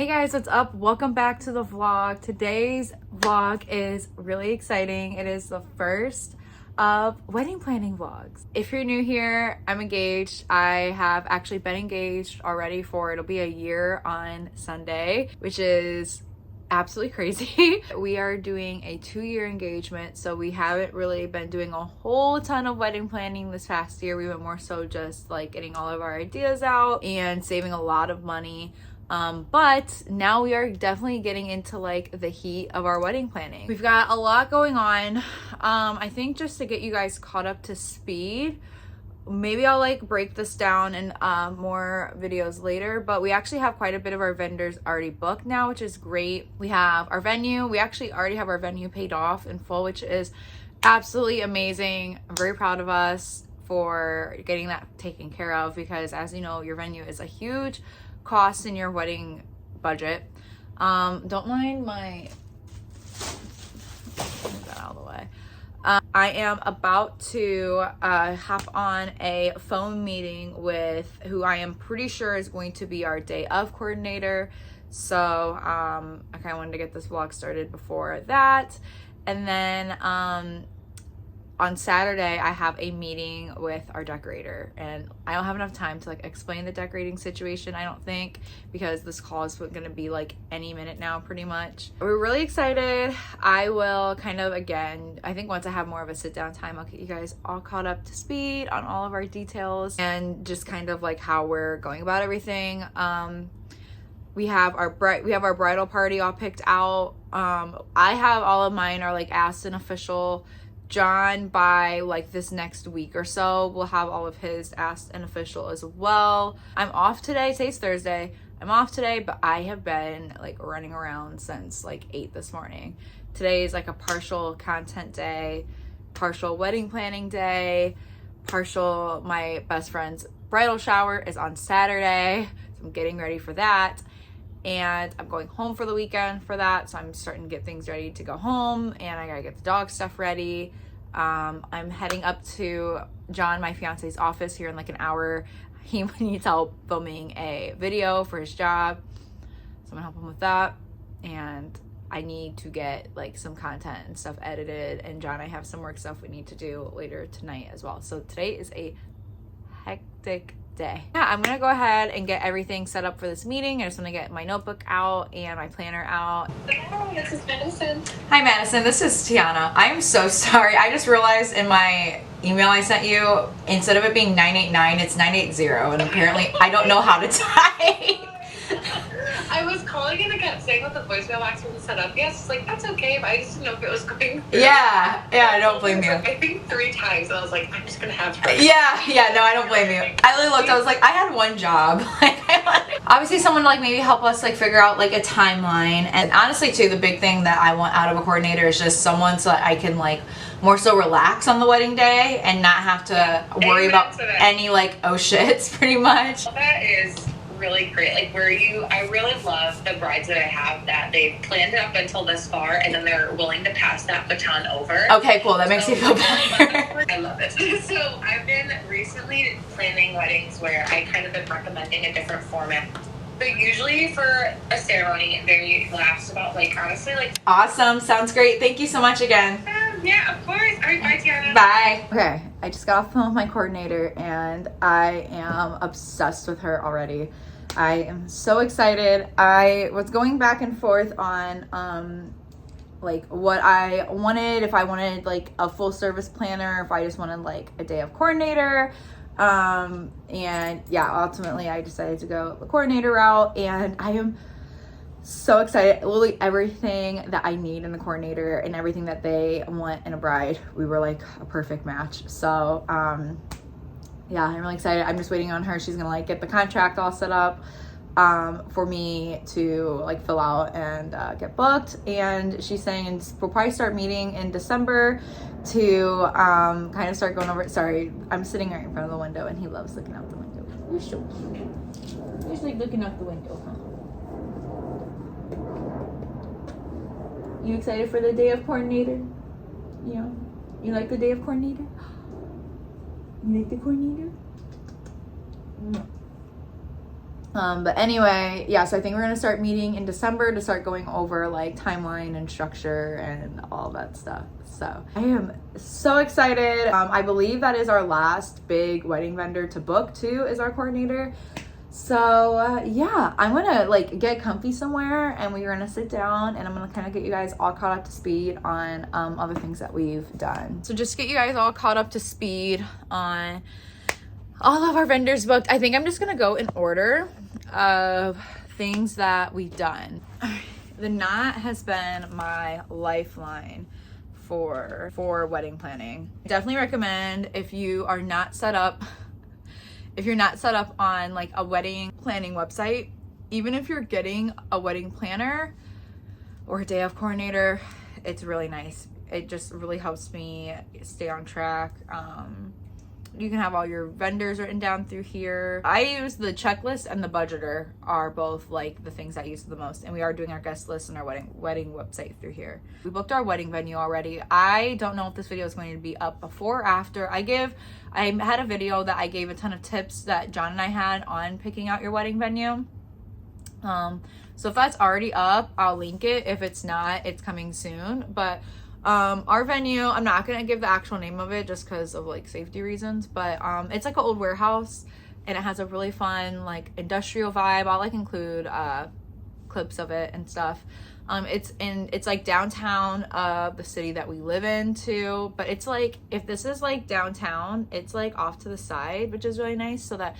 Hey guys, what's up? Welcome back to the vlog. Today's vlog is really exciting. It is the first of wedding planning vlogs. If you're new here, I'm engaged. I have actually been engaged already it'll be a year on Sunday, which is absolutely crazy. We are doing a 2-year engagement, so we haven't really been doing a whole ton of wedding planning this past year. We went more so just like getting all of our ideas out and saving a lot of money. But now we are definitely getting into like the heat of our wedding planning. We've got a lot going on. I think just to get you guys caught up to speed, maybe I'll like break this down in more videos later, but we actually have quite a bit of our vendors already booked now, which is great. We have our venue. We actually already have our venue paid off in full, which is absolutely amazing. I'm very proud of us for getting that taken care of, because as you know, your venue is a huge cost in your wedding budget. Don't mind my, move that out of the way. I am about to hop on a phone meeting with who I am pretty sure is going to be our day of coordinator. So I kind of wanted to get this vlog started before that. And then on Saturday, I have a meeting with our decorator, and I don't have enough time to like explain the decorating situation, I don't think, because this call is going to be like any minute now pretty much. We're really excited. I will kind of, again, I think once I have more of a sit down time, I'll get you guys all caught up to speed on all of our details and just kind of like how we're going about everything. We have our bridal party all picked out. I have all of mine are like asked and official. John, by like this next week or so, will have all of his asked and official as well. I'm off today. Today's Thursday. I'm off today, but I have been like running around since like 8 this morning. Today is like a partial content day, partial wedding planning day, partial my best friend's bridal shower is on Saturday. So I'm getting ready for that. And I'm going home for the weekend for that, so I'm starting to get things ready to go home, and I gotta get the dog stuff ready. I'm heading up to John, my fiance's office here in like an hour. He needs help filming a video for his job, so I'm gonna help him with that. And I need to get like some content and stuff edited, and John and I have some work stuff we need to do later tonight as well. So today is a hectic day. Yeah, I'm gonna go ahead and get everything set up for this meeting. I just want to get my notebook out and my planner out. Hi, this is Madison. Hi Madison, this is Tiana. I'm so sorry. I just realized in my email I sent you, instead of it being 989, it's 980, and apparently I don't know how to type. I was calling and I kept saying that the voicemail box wasn't set up. Yes, like that's okay, but I just didn't know if it was going through. Yeah, I don't blame you. I think 3 times, and I was like, I'm just gonna have her. Yeah, no, I don't blame you. I literally looked, I was like, I had one job. Obviously someone to like maybe help us like figure out like a timeline. And honestly too, the big thing that I want out of a coordinator is just someone so that I can like more so relax on the wedding day and not have to worry about any like oh shits pretty much. That is really great. Like I really love the brides that I have that they've planned it up until this far, and then they're willing to pass that baton over. Okay, cool. That makes me feel better. I love it. So I've been recently planning weddings where I kind of been recommending a different format. So usually for a ceremony, they last about like honestly like. Awesome. Sounds great. Thank you so much again. Yeah, of course. All right, bye, Tiana. Bye. Okay, I just got off the phone with my coordinator, and I am obsessed with her already. I am so excited. I was going back and forth on like what I wanted, if I wanted like a full service planner, if I just wanted like a day of coordinator. And yeah, ultimately I decided to go the coordinator route, and I am so excited. Literally everything that I need in the coordinator and everything that they want in a bride, we were like a perfect match. So yeah, I'm really excited. I'm just waiting on her. She's gonna like get the contract all set up for me to like fill out and get booked. And she's saying we'll probably start meeting in December to kind of start going over. Sorry, I'm sitting right in front of the window, and he loves looking out the window. You're so cute. He's like looking out the window, huh? You excited for the day of coordinator? Yeah. You like the day of coordinator? You like the coordinator? But anyway, yeah, so I think we're gonna start meeting in December to start going over like timeline and structure and all that stuff. So I am so excited. I believe that is our last big wedding vendor to book too, is our coordinator. So yeah, I'm gonna like get comfy somewhere and we're gonna sit down and I'm gonna kind of get you guys all caught up to speed on other things that we've done. So just get you guys all caught up to speed on all of our vendors booked. I think I'm just gonna go in order of things that we've done. The knot has been my lifeline for wedding planning. Definitely recommend if you are not set up, if you're not set up on like a wedding planning website, even if you're getting a wedding planner or a day of coordinator, it's really nice. It just really helps me stay on track. You can have all your vendors written down through here. I use the checklist and the budgeter are both like the things I use the most. And we are doing our guest list and our wedding website through here. We booked our wedding venue already. I don't know if this video is going to be up before or after. I had a video that I gave a ton of tips that John and I had on picking out your wedding venue. So if that's already up, I'll link it. If it's not, it's coming soon. But our venue, I'm not gonna give the actual name of it just because of like safety reasons, but it's like an old warehouse and it has a really fun like industrial vibe. I'll like include clips of it and stuff. It's like downtown of the city that we live in too, but it's like, if this is like downtown, it's like off to the side, which is really nice, so that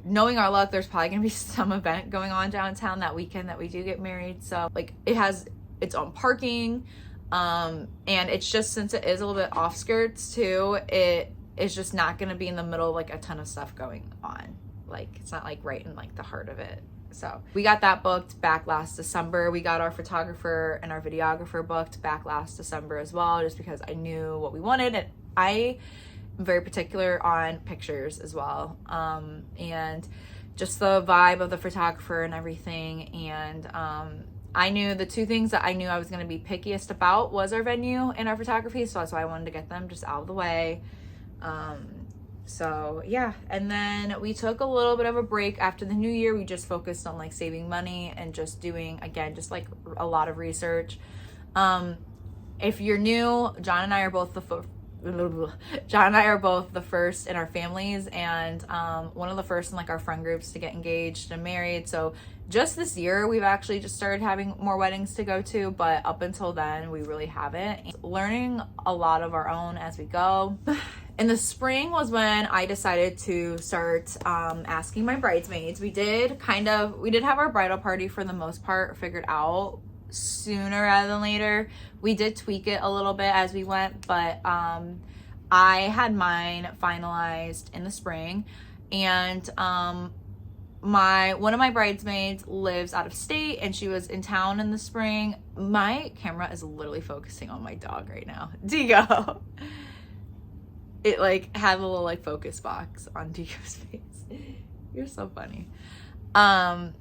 knowing our luck, there's probably gonna be some event going on downtown that weekend that we do get married. So like it has its own parking. And it's just, since it is a little bit off skirts too, it is just not going to be in the middle of like a ton of stuff going on. Like it's not like right in like the heart of it. So we got that booked back last December. We got our photographer and our videographer booked back last December as well, just because I knew what we wanted. And I am very particular on pictures as well. And just the vibe of the photographer and everything. And, I knew the two things that I knew I was going to be pickiest about was our venue and our photography. So that's why I wanted to get them just out of the way. So yeah. And then we took a little bit of a break after the new year. We just focused on like saving money and just doing, again, just like a lot of research. If you're new, John and I are both the first in our families and one of the first in like our friend groups to get engaged and married. So just this year we've actually just started having more weddings to go to, but up until then we really haven't. Learning a lot of our own as we go. In the spring was when I decided to start asking my bridesmaids. We did have our bridal party for the most part figured out sooner rather than later. We did tweak it a little bit as we went, but I had mine finalized in the spring, and one of my bridesmaids lives out of state and she was in town in the spring. My camera is literally focusing on my dog right now. Digo. It like had a little like focus box on Digo's face. You're so funny. And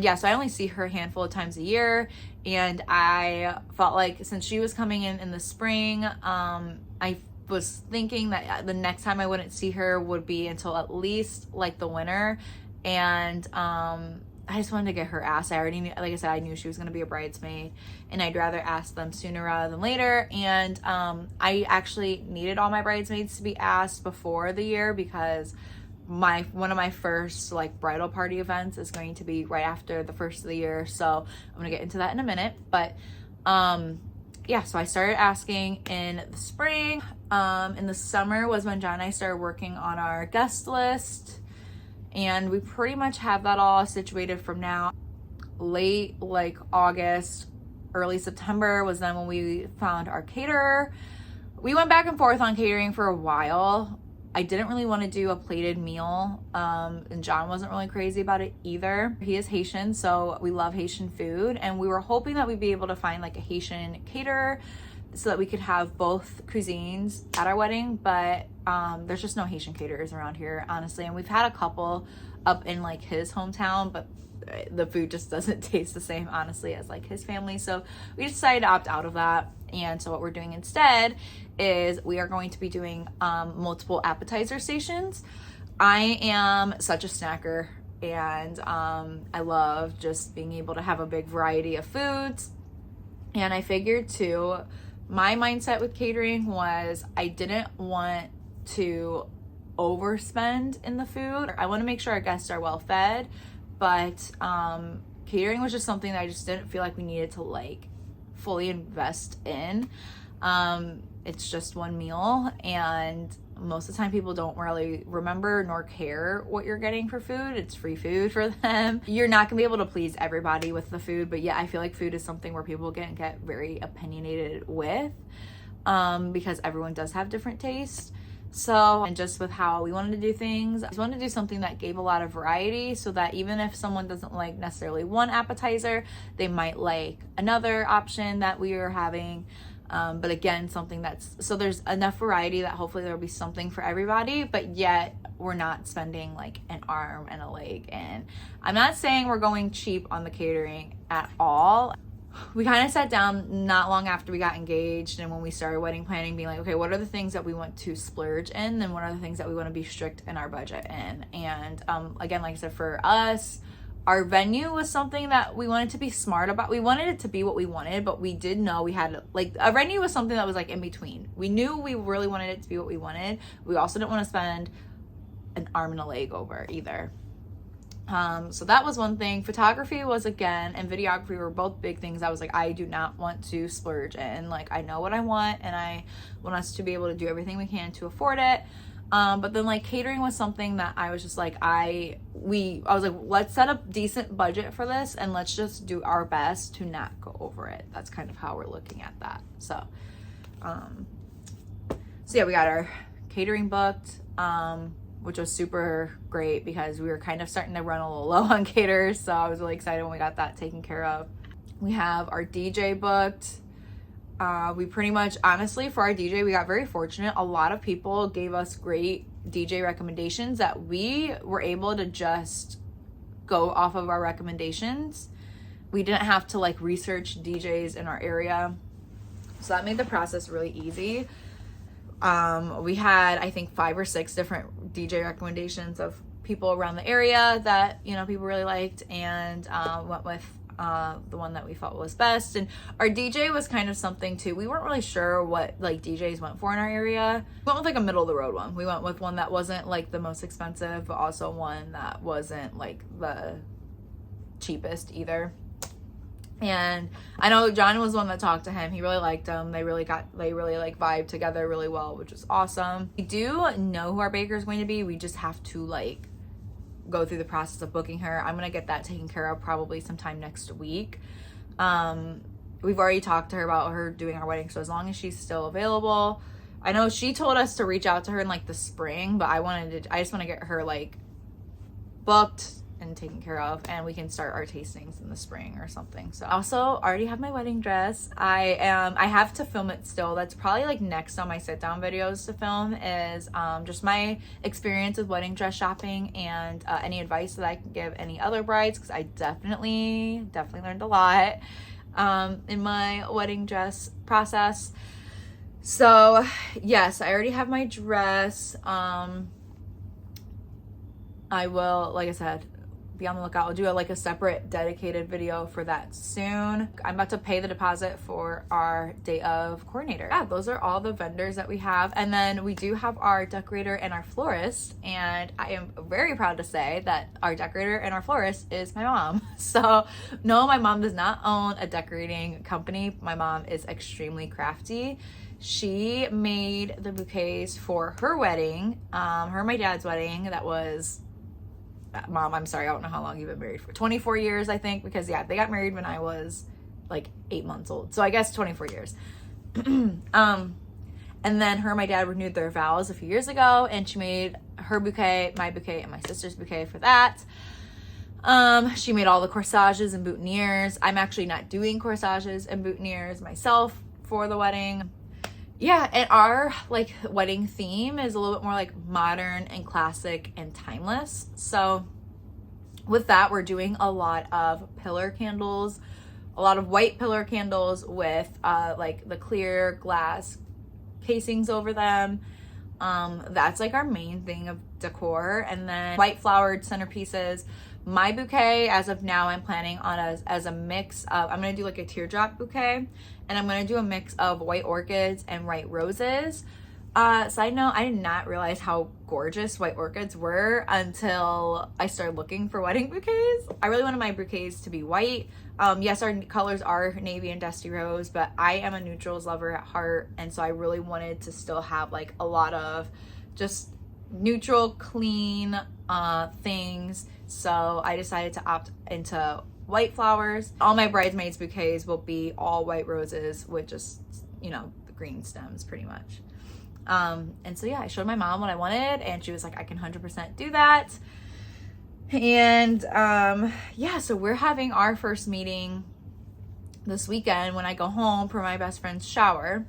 yeah, so I only see her a handful of times a year, and I felt like since she was coming in the spring, I was thinking that the next time I wouldn't see her would be until at least like the winter. And I just wanted to get her asked. I already knew, like I said, I knew she was going to be a bridesmaid, and I'd rather ask them sooner rather than later. And I actually needed all my bridesmaids to be asked before the year, because one of my first like bridal party events is going to be right after the first of the year. So I'm gonna get into that in a minute. But yeah, so I started asking in the spring. In the summer was when John and I started working on our guest list, and we pretty much have that all situated from now. Late like August, early September was then when we found our caterer. We went back and forth on catering for a while. I didn't really want to do a plated meal, and John wasn't really crazy about it either. He is Haitian, so we love Haitian food, and we were hoping that we'd be able to find like a Haitian caterer so that we could have both cuisines at our wedding, but there's just no Haitian caterers around here, honestly. And we've had a couple up in like his hometown, but the food just doesn't taste the same, honestly, as like his family. So we decided to opt out of that. And so what we're doing instead is we are going to be doing multiple appetizer stations. I am such a snacker. and I love just being able to have a big variety of foods. And I figured too, my mindset with catering was I didn't want to overspend in the food. I want to make sure our guests are well fed, but catering was just something that I just didn't feel like we needed to like fully invest in. It's just one meal, and most of the time people don't really remember nor care what you're getting for food. It's free food for them. You're not gonna be able to please everybody with the food, but yeah, I feel like food is something where people can get very opinionated with, because everyone does have different tastes. So, and just with how we wanted to do things, I wanted to do something that gave a lot of variety, so that even if someone doesn't like necessarily one appetizer, they might like another option that we were having. But again, something that's, so there's enough variety that hopefully there'll be something for everybody, but yet we're not spending like an arm and a leg. And I'm not saying we're going cheap on the catering at all. We kind of sat down not long after we got engaged, and when we started wedding planning, being like, okay, what are the things that we want to splurge in, and what are the things that we want to be strict in our budget in? And again, like I said, for us, our venue was something that we wanted to be smart about. We wanted it to be what we wanted, but we did know we had, like, a venue was something that was like in between. We knew we really wanted it to be what we wanted. We also didn't want to spend an arm and a leg over either. So that was one thing. Photography was, again, and videography were both big things. I was like, I do not want to splurge in. Like, I know what I want, and I want us to be able to do everything we can to afford it. But then like catering was something that I was just like, I was like, let's set a decent budget for this, and let's just do our best to not go over it. That's kind of how we're looking at that. So yeah, we got our catering booked, which was super great because we were kind of starting to run a little low on caterers. So I was really excited when we got that taken care of. We have our DJ booked. We pretty much, honestly, for our DJ, we got very fortunate. A lot of people gave us great DJ recommendations that we were able to just go off of our recommendations. We didn't have to like research DJs in our area. So that made the process really easy. We had, I think, 5 or 6 different DJ recommendations of people around the area that, you know, people really liked, and went with the one that we felt was best. And our DJ was kind of something too. We weren't really sure what like DJs went for in our area. We went with like a middle of the road one. We went with one that wasn't like the most expensive, but also one that wasn't like the cheapest either. And I know John was the one that talked to him. He really liked him. They really like vibe together really well, which is awesome. We do know who our baker is going to be. We just have to like go through the process of booking her. I'm gonna get that taken care of probably sometime next week. We've already talked to her about her doing our wedding, so as long as she's still available. I know she told us to reach out to her in like the spring, but I just want to get her like booked and taken care of, and we can start our tastings in the spring or something. So I also already have my wedding dress. I have to film it still. That's probably like next on my sit down videos to film, is just my experience with wedding dress shopping, and any advice that I can give any other brides, because I definitely learned a lot in my wedding dress process. So yes, I already have my dress. I will, like I said, be on the lookout. I'll do a separate dedicated video for that soon. I'm about to pay the deposit for our day of coordinator. Yeah, those are all the vendors that we have. And then we do have our decorator and our florist. And I am very proud to say that our decorator and our florist is my mom. So no, my mom does not own a decorating company. My mom is extremely crafty. She made the bouquets for her wedding, her and my dad's wedding. That was, Mom, I'm sorry, I don't know how long you've been married for. 24 years, I think, because yeah, they got married when I was like 8 months old. So I guess 24 years. And then her and my dad renewed their vows a few years ago, and she made her bouquet, my bouquet, and my sister's bouquet for that. She made all the corsages and boutonnieres. I'm actually not doing corsages and boutonnieres myself for the wedding. Yeah, and our like wedding theme is a little bit more like modern and classic and timeless. So with that, we're doing a lot of pillar candles, a lot of white pillar candles with like the clear glass casings over them. That's like our main thing of decor. And then white flowered centerpieces. My bouquet, as of now, I'm planning on as a mix of, I'm going to do like a teardrop bouquet, and I'm going to do a mix of white orchids and white roses. Side note, I did not realize how gorgeous white orchids were until I started looking for wedding bouquets. I really wanted my bouquets to be white. Yes, our colors are navy and dusty rose, but I am a neutrals lover at heart, and so I really wanted to still have like a lot of just neutral, clean things. So I decided to opt into white flowers. All my bridesmaids bouquets will be all white roses with just, you know, the green stems pretty much. And so yeah, I showed my mom what I wanted, and she was like, I can 100% do that. And yeah, so we're having our first meeting this weekend when I go home for my best friend's shower.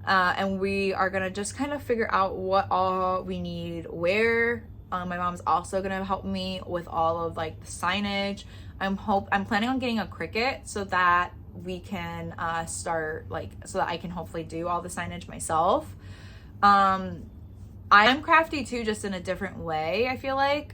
And we are gonna just kind of figure out what all we need where. My mom's also gonna help me with all of like the signage. I'm planning on getting a Cricut so that we can start like, so that I can hopefully do all the signage myself. I am crafty too, just in a different way, I feel like.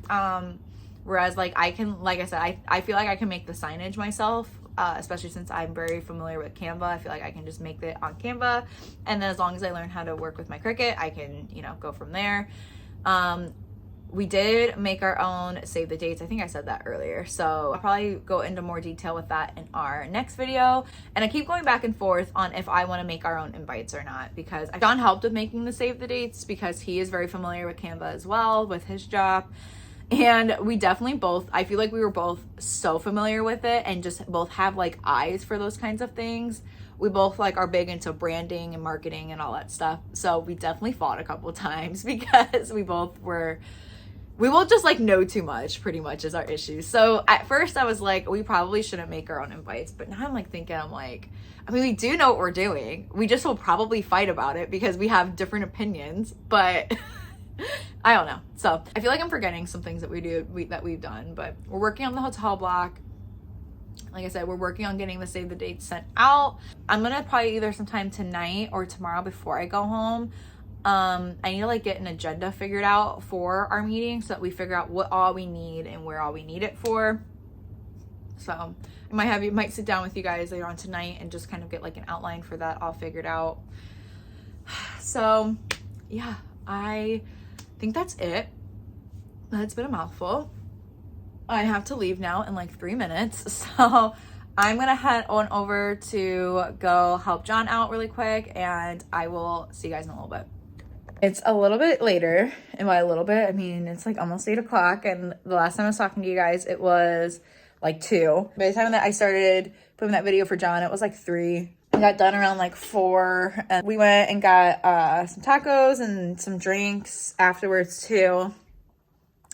Whereas like I can, like I said, I feel like I can make the signage myself, especially since I'm very familiar with Canva. I feel like I can just make it on Canva. And then as long as I learn how to work with my Cricut, I can, you know, go from there. We did make our own save the dates. I think I said that earlier. So I'll probably go into more detail with that in our next video. And I keep going back and forth on if I want to make our own invites or not, because John helped with making the save the dates because he is very familiar with Canva as well with his job. And we definitely both, I feel like we were both so familiar with it and just both have like eyes for those kinds of things. We both like are big into branding and marketing and all that stuff. So we definitely fought a couple times because we both just like know too much, pretty much is our issue. So at first I was like, we probably shouldn't make our own invites. But now I'm like thinking, I mean, we do know what we're doing. We just will probably fight about it because we have different opinions, but I don't know. So I feel like I'm forgetting some things that we've done, but we're working on the hotel block. Like I said, we're working on getting the save the dates sent out. I'm going to probably either sometime tonight or tomorrow before I go home. I need to like get an agenda figured out for our meeting so that we figure out what all we need and where all we need it for. So I might sit down with you guys later on tonight and just kind of get like an outline for that all figured out. So yeah, I think that's it. That's been a mouthful. I have to leave now in like 3 minutes. So I'm gonna head on over to go help John out really quick, and I will see you guys in a little bit. It's a little bit later, and by a little bit, I mean, it's like almost 8 o'clock, and the last time I was talking to you guys, it was like 2. By the time that I started putting that video for John, it was like 3. I got done around like 4, and we went and got some tacos and some drinks afterwards too.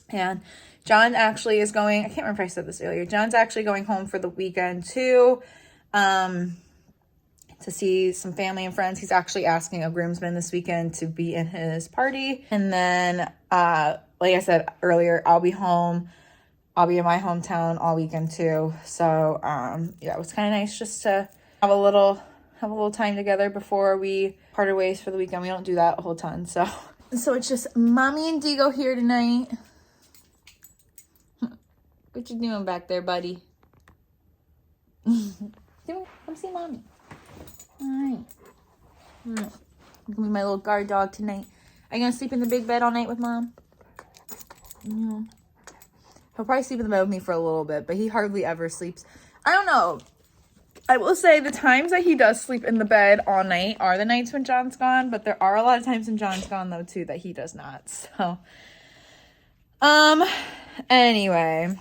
And John actually is going, I can't remember if I said this earlier, John's actually going home for the weekend too, to see some family and friends. He's actually asking a groomsman this weekend to be in his party. And then, like I said earlier, I'll be home. I'll be in my hometown all weekend too. So, yeah, it was kind of nice just to have a little time together before we parted ways for the weekend. We don't do that a whole ton. So it's just Mommy and Digo here tonight. What you doing back there, buddy? Come see Mommy. All right. Gonna be my little guard dog tonight. Are you gonna sleep in the big bed all night with Mom? Yeah. He'll probably sleep in the bed with me for a little bit, but he hardly ever sleeps. I don't know. I will say the times that he does sleep in the bed all night are the nights when John's gone, but there are a lot of times when John's gone though too that he does not. So, anyway,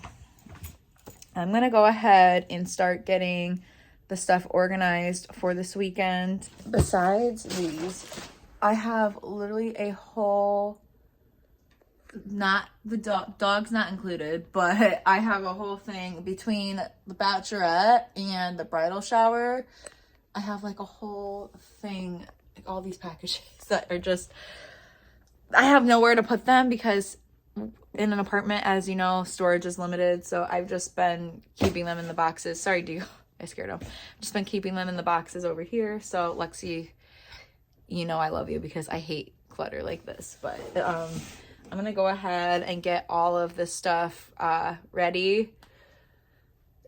I'm gonna go ahead and start getting the stuff organized for this weekend. Besides these, I have literally a whole, not the dog's not included, but I have a whole thing between the bachelorette and the bridal shower. I have like a whole thing, like all these packages that are just, I have nowhere to put them because in an apartment, as you know, storage is limited. So I've just been keeping them in the boxes. Sorry, Diego, I scared him. I've just been keeping them in the boxes over here. So Lexi, you know I love you because I hate clutter like this, but I'm gonna go ahead and get all of this stuff ready,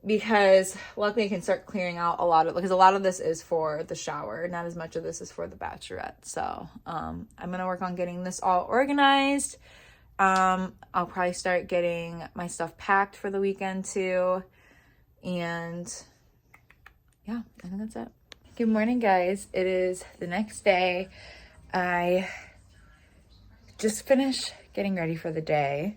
because luckily I can start clearing out a lot of, because a lot of this is for the shower, not as much of this is for the bachelorette. So I'm gonna work on getting this all organized. I'll probably start getting my stuff packed for the weekend too, and yeah, I think that's it. Good morning, guys. It is the next day. I just finished getting ready for the day.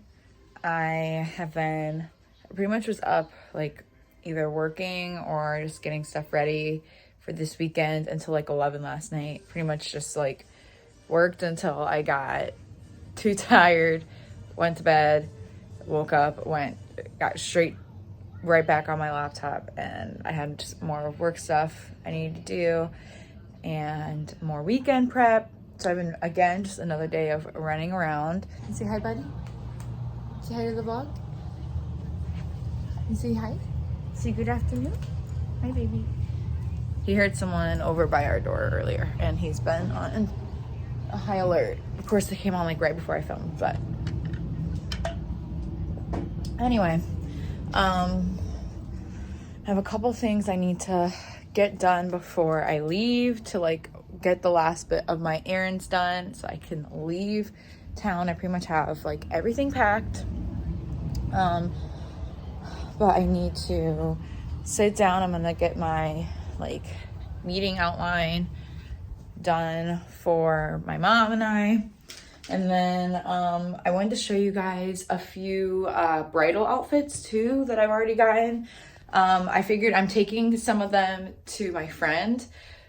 I have been pretty much was up like either working or just getting stuff ready for this weekend until like 11 last night. Pretty much just like worked until I got too tired, went to bed, woke up, got straight right back on my laptop, and I had just more work stuff I needed to do and more weekend prep. So I've been, again, just another day of running around. You say hi, buddy? Say hi to the vlog? You say hi? Say good afternoon? Hi, baby. He heard someone over by our door earlier, and he's been on a high alert. Of course, they came on like right before I filmed, but anyway, I have a couple things I need to get done before I leave to like get the last bit of my errands done so I can leave town. I pretty much have like everything packed, but I need to sit down. I'm gonna get my like meeting outline done for my mom and I, and then I wanted to show you guys a few bridal outfits too that I've already gotten. I figured I'm taking some of them to my friend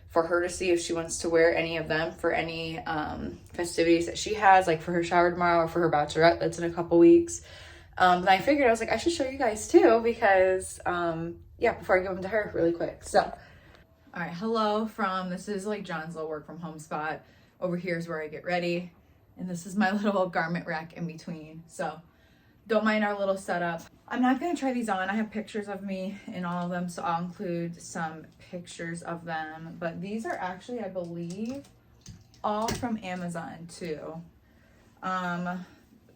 for her to see if she wants to wear any of them for any festivities that she has, like for her shower tomorrow or for her bachelorette that's in a couple weeks. And I figured, I was like, I should show you guys too, because yeah, before I give them to her really quick. So, all right, hello from, this is like John's little work from home spot. Over here is where I get ready. And this is my little garment rack in between. So don't mind our little setup. I'm not gonna try these on. I have pictures of me in all of them, so I'll include some pictures of them. But these are actually, I believe, all from Amazon too.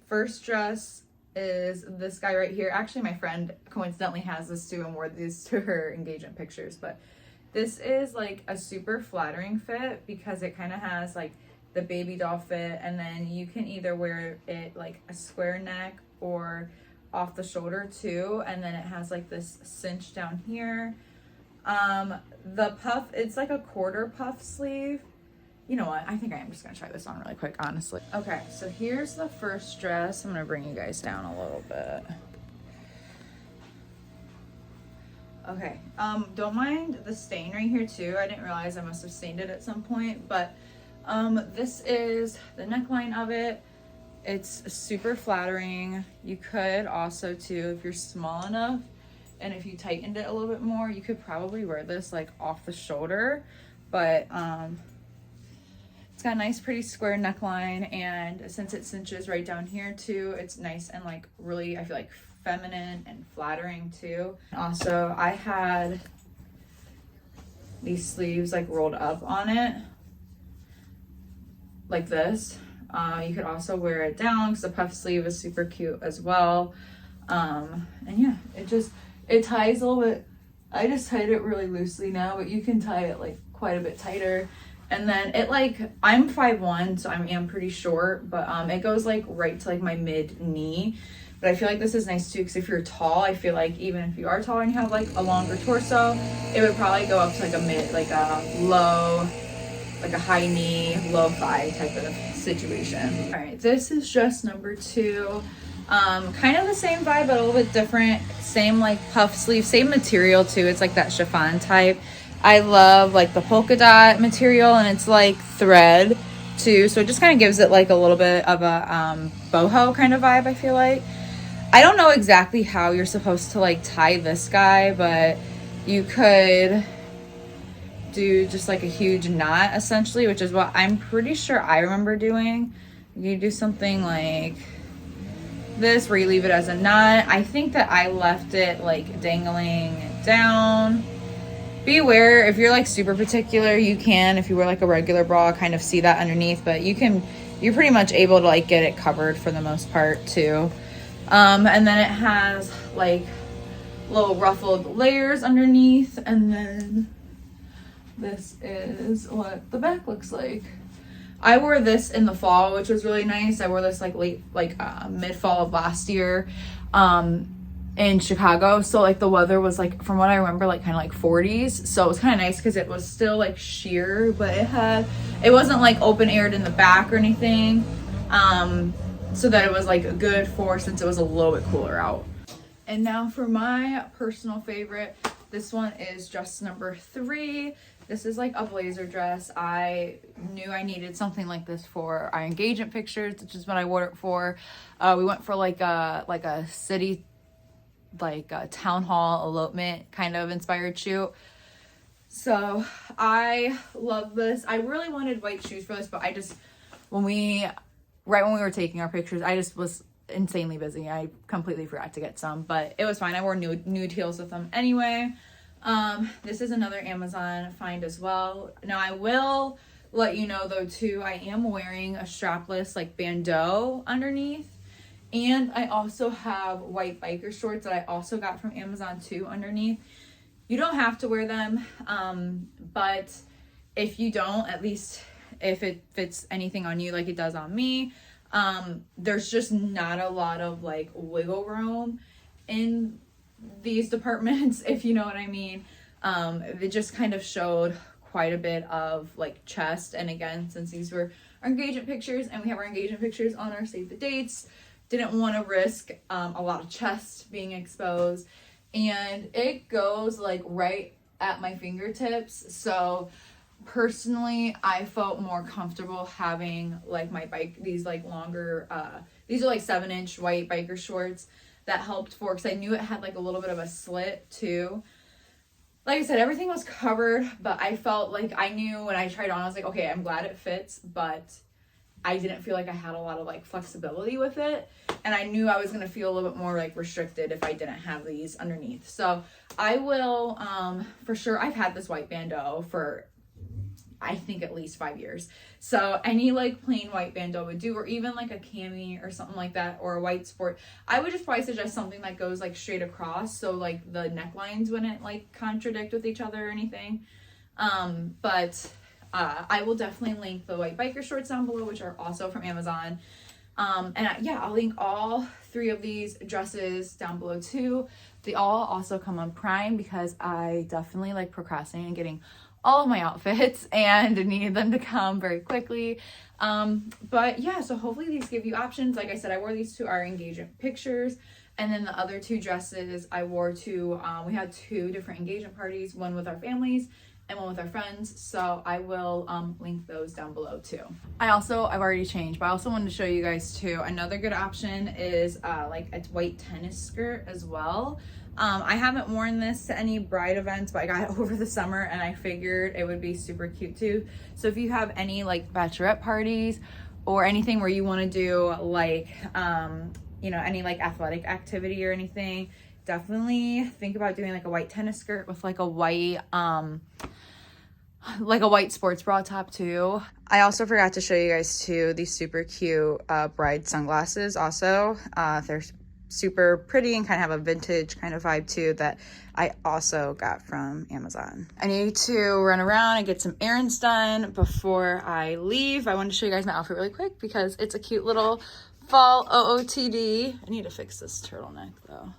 First dress is this guy right here. Actually, my friend coincidentally has this too and wore these to her engagement pictures. But this is like a super flattering fit because it kind of has like the baby doll fit, and then you can either wear it like a square neck or off the shoulder too, and then it has like this cinch down here. The puff, it's like a quarter puff sleeve. You know what, I think I am just gonna try this on really quick, honestly. Okay, so here's the first dress. I'm gonna bring you guys down a little bit. Okay, don't mind the stain right here too. I didn't realize I must have stained it at some point, but this is the neckline of it. It's super flattering. You could also too, if you're small enough and if you tightened it a little bit more, you could probably wear this like off the shoulder, but it's got a nice pretty square neckline, and since it cinches right down here too, it's nice and like really, I feel like feminine and flattering too. Also, I had these sleeves like rolled up on it like this. You could also wear it down because the puff sleeve is super cute as well. And yeah, it ties a little bit. I just tied it really loosely now, but you can tie it like quite a bit tighter. And then it like, I'm 5'1", so I am pretty short, but it goes like right to like my mid knee. But I feel like this is nice too, because if you're tall, I feel like even if you are tall and you have like a longer torso, it would probably go up to like a mid, like a low, like a high knee, low thigh type of situation. All right, this is dress number 2. Kind of the same vibe, but a little bit different. Same like puff sleeve, same material too. It's like that chiffon type. I love like the polka dot material, and it's like thread too. So it just kind of gives it like a little bit of a boho kind of vibe, I feel like. I don't know exactly how you're supposed to like tie this guy, but you could do just like a huge knot essentially, which is what I'm pretty sure I remember doing. You do something like this where you leave it as a knot. I think that I left it like dangling down. Be aware if you're like super particular, you can, if you wear like a regular bra, kind of see that underneath, but you can you're pretty much able to like get it covered for the most part too. And then it has like little ruffled layers underneath, and then this is what the back looks like. I wore this in the fall, which was really nice. I wore this like mid-fall of last year in Chicago. So like the weather was like, from what I remember, like kind of like 40s. So it was kind of nice because it was still like sheer, but it wasn't like open aired in the back or anything. So that it was like good for, since it was a little bit cooler out. And now for my personal favorite, this one is dress number 3. This is like a blazer dress. I knew I needed something like this for our engagement pictures, which is what I wore it for. We went for like a city, like a town hall elopement kind of inspired shoot. So I love this. I really wanted white shoes for this, but right when we were taking our pictures, I just was insanely busy. I completely forgot to get some, but it was fine. I wore nude heels with them anyway. This is another Amazon find as well. Now I will let you know though too, I am wearing a strapless like bandeau underneath, and I also have white biker shorts that I also got from Amazon too underneath. You don't have to wear them, but if you don't, at least if it fits anything on you like it does on me, there's just not a lot of like wiggle room in these departments, if you know what I mean. It just kind of showed quite a bit of like chest, and again, since these were our engagement pictures and we have our engagement pictures on our save the dates, didn't want to risk a lot of chest being exposed, and it goes like right at my fingertips. So personally, I felt more comfortable having like these like longer, these are like 7-inch white biker shorts that helped for, because I knew it had like a little bit of a slit too. Like I said, everything was covered, but I felt like I knew when I tried on, I was like, okay, I'm glad it fits, but I didn't feel like I had a lot of like flexibility with it. And I knew I was going to feel a little bit more like restricted if I didn't have these underneath. So I will, for sure, I've had this white bandeau for, I think, at least 5 years. So any like plain white bandeau would do, or even like a cami or something like that, or a white sport. I would just probably suggest something that goes like straight across, so like the necklines wouldn't like contradict with each other or anything. But I will definitely link the white biker shorts down below, which are also from Amazon. I'll link all 3 of these dresses down below too. They all also come on Prime, because I definitely like procrastinating getting all of my outfits and needed them to come very quickly. But yeah, so hopefully these give you options. Like I said, I wore these to our engagement pictures, and then the other 2 dresses I wore to, we had 2 different engagement parties, one with our families and one with our friends. So I will link those down below too. I've already changed, but I also wanted to show you guys too. Another good option is like a white tennis skirt as well. I haven't worn this to any bride events, but I got it over the summer and I figured it would be super cute too. So if you have any like bachelorette parties or anything where you want to do like, any like athletic activity or anything, definitely think about doing like a white tennis skirt with like a white sports bra top too. I also forgot to show you guys too these super cute bride sunglasses also. They're super pretty and kind of have a vintage kind of vibe too, that I also got from Amazon. I need to run around and get some errands done before I leave. I wanted to show you guys my outfit really quick because it's a cute little fall OOTD. I need to fix this turtleneck though.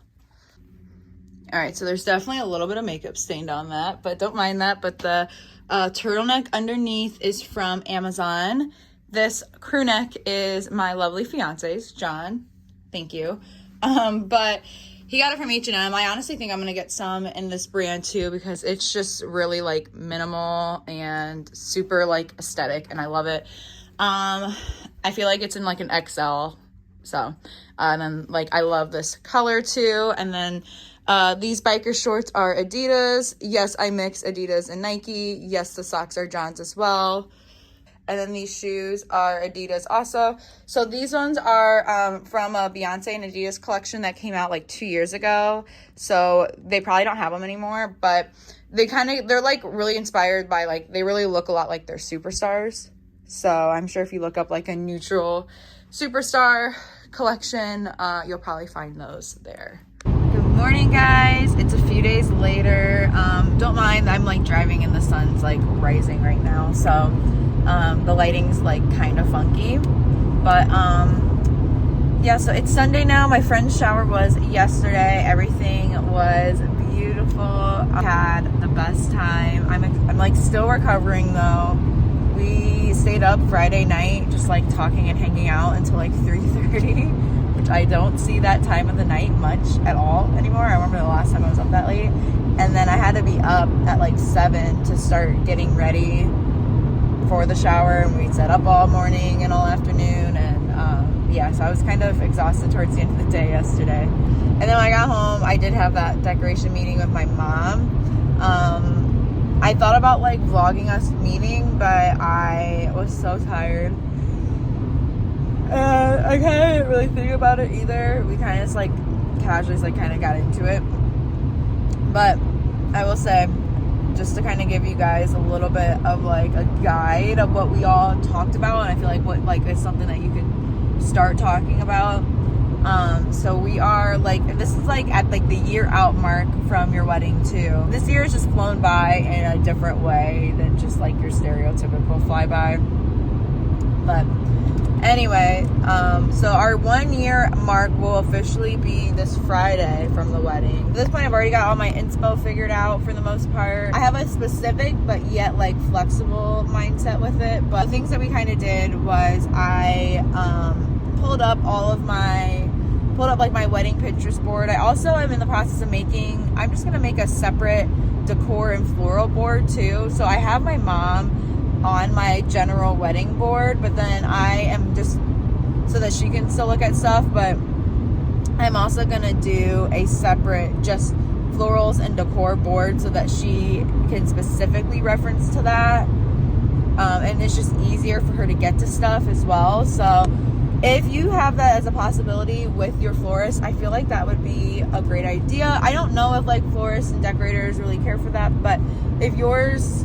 All right, so there's definitely a little bit of makeup stained on that, but don't mind that. But the turtleneck underneath is from Amazon. This crew neck is my lovely fiance's, John. Thank you. But he got it from H&M. I honestly think I'm going to get some in this brand too, because it's just really like minimal and super like aesthetic, and I love it. I feel like it's in like an XL. So, and then like, I love this color too. And then, these biker shorts are Adidas. Yes, I mix Adidas and Nike. Yes, the socks are John's as well. And then these shoes are Adidas also. So these ones are from a Beyonce and Adidas collection that came out like 2 years ago. So they probably don't have them anymore, but they're like really inspired by, like, they really look a lot like they're superstars. So I'm sure if you look up like a neutral superstar collection, you'll probably find those there. Good morning, guys. It's a few days later. Don't mind, I'm like driving and the sun's like rising right now, so the lighting's like kind of funky, but yeah, so it's Sunday now. My friend's shower was yesterday. Everything was beautiful. I had the best time. I'm like still recovering though. We stayed up Friday night just like talking and hanging out until like 3:30, which I don't see that time of the night much at all anymore. I remember the last time I was up that late. And then I had to be up at like 7 to start getting ready for the shower, and we set up all morning and all afternoon, and yeah, so I was kind of exhausted towards the end of the day yesterday. And then when I got home, I did have that decoration meeting with my mom. I thought about like vlogging us meeting, but I was so tired. I kind of didn't really think about it either. We kind of just like casually like kind of got into it. But I will say, just to kind of give you guys a little bit of like a guide of what we all talked about, and I feel like what like is something that you could start talking about. So we are like, this is like at like the year out mark from your wedding too. This year has just flown by in a different way than just like your stereotypical flyby. But anyway, so our 1 year mark will officially be this Friday from the wedding. At this point, I've already got all my inspo figured out for the most part. I have a specific but yet like flexible mindset with it. But the things that we kind of did was I pulled up like my wedding Pinterest board. I also am in the process of I'm just gonna make a separate decor and floral board too. So I have my mom on my general wedding board, but then I am just so that she can still look at stuff, but I'm also gonna do a separate just florals and decor board so that she can specifically reference to that, and it's just easier for her to get to stuff as well. So if you have that as a possibility with your florist, I feel like that would be a great idea. I don't know if like florists and decorators really care for that, but if yours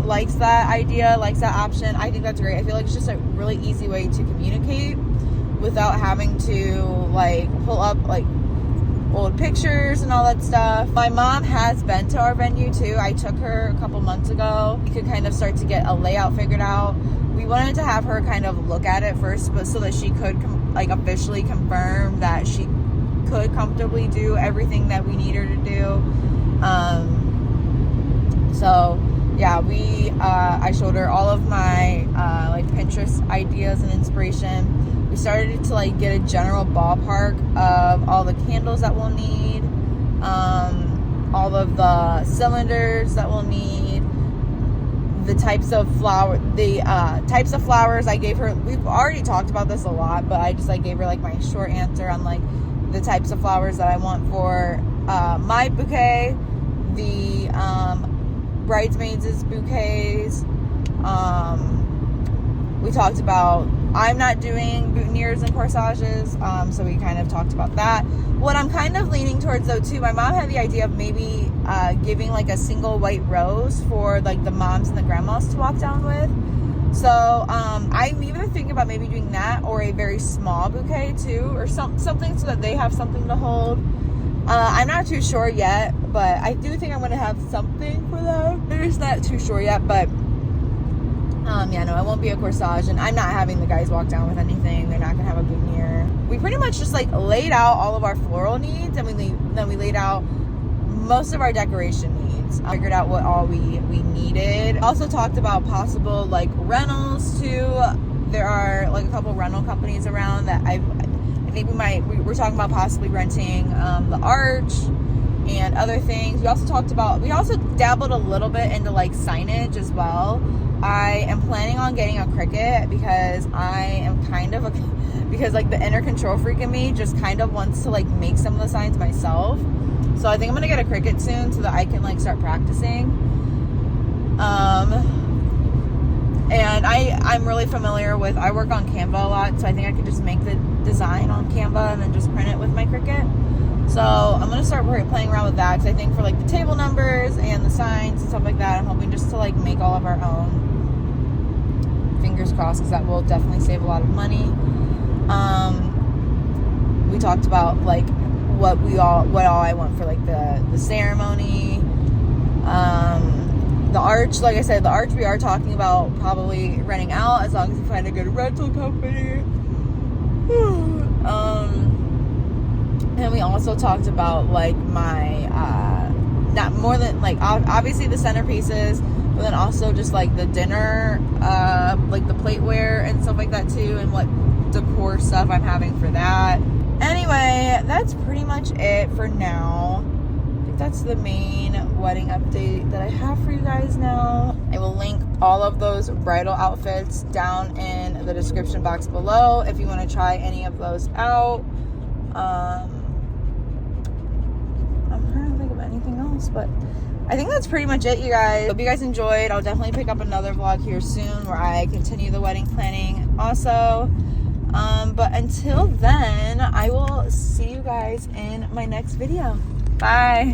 likes that idea, likes that option, I think that's great. I feel like it's just a really easy way to communicate without having to like pull up like old pictures and all that stuff. My mom has been to our venue too. I took her a couple months ago. We could kind of start to get a layout figured out. We wanted to have her kind of look at it first, but so that she could like officially confirm that she could comfortably do everything that we need her to do. So yeah, I showed her all of my like Pinterest ideas and inspiration. We started to like get a general ballpark of all the candles that we'll need, all of the cylinders that we'll need, the types of flowers I gave her. We've already talked about this a lot, but I just like gave her like my short answer on like the types of flowers that I want for my bouquet, the bridesmaids' bouquets. We talked about I'm not doing boutonnieres and corsages, so we kind of talked about that. What I'm kind of leaning towards though too, my mom had the idea of maybe giving like a single white rose for like the moms and the grandmas to walk down with. So I'm either thinking about maybe doing that or a very small bouquet too, or something so that they have something to hold. I'm not too sure yet, but I do think I'm going to have something for them. I'm just not too sure yet, but yeah, no, it won't be a corsage, and I'm not having the guys walk down with anything. They're not going to have a boutonniere. We pretty much just like laid out all of our floral needs, and then we laid out most of our decoration needs. Figured out what all we needed. Also talked about possible like rentals too. There are like a couple rental companies around that I think we're talking about possibly renting the arch and other things. We also dabbled a little bit into like signage as well. I am planning on getting a Cricut because because like the inner control freak in me just kind of wants to like make some of the signs myself. So I think I'm gonna get a Cricut soon so that I can like start practicing. And I'm really familiar with, I work on Canva a lot, so I think I could just make the design on Canva and then just print it with my Cricut. So I'm gonna start playing around with that, because I think for like the table numbers and the signs and stuff like that, I'm hoping just to like make all of our own fingers crossed, because that will definitely save a lot of money. We talked about like what all I want for like the ceremony. The arch, like I said, the arch we are talking about probably renting out, as long as we find a good rental company. And we also talked about like my not more than like obviously the centerpieces, but then also just like the dinner, like the plateware and stuff like that too, and what decor stuff I'm having for that. Anyway, that's pretty much it for now. I think that's the main wedding update that I have for you guys now. I will link all of those bridal outfits down in the description box below if you want to try any of those out. I'm trying to think of anything else, but I think that's pretty much it, you guys. Hope you guys enjoyed. I'll definitely pick up another vlog here soon where I continue the wedding planning also. But until then, I will see you guys in my next video. Bye.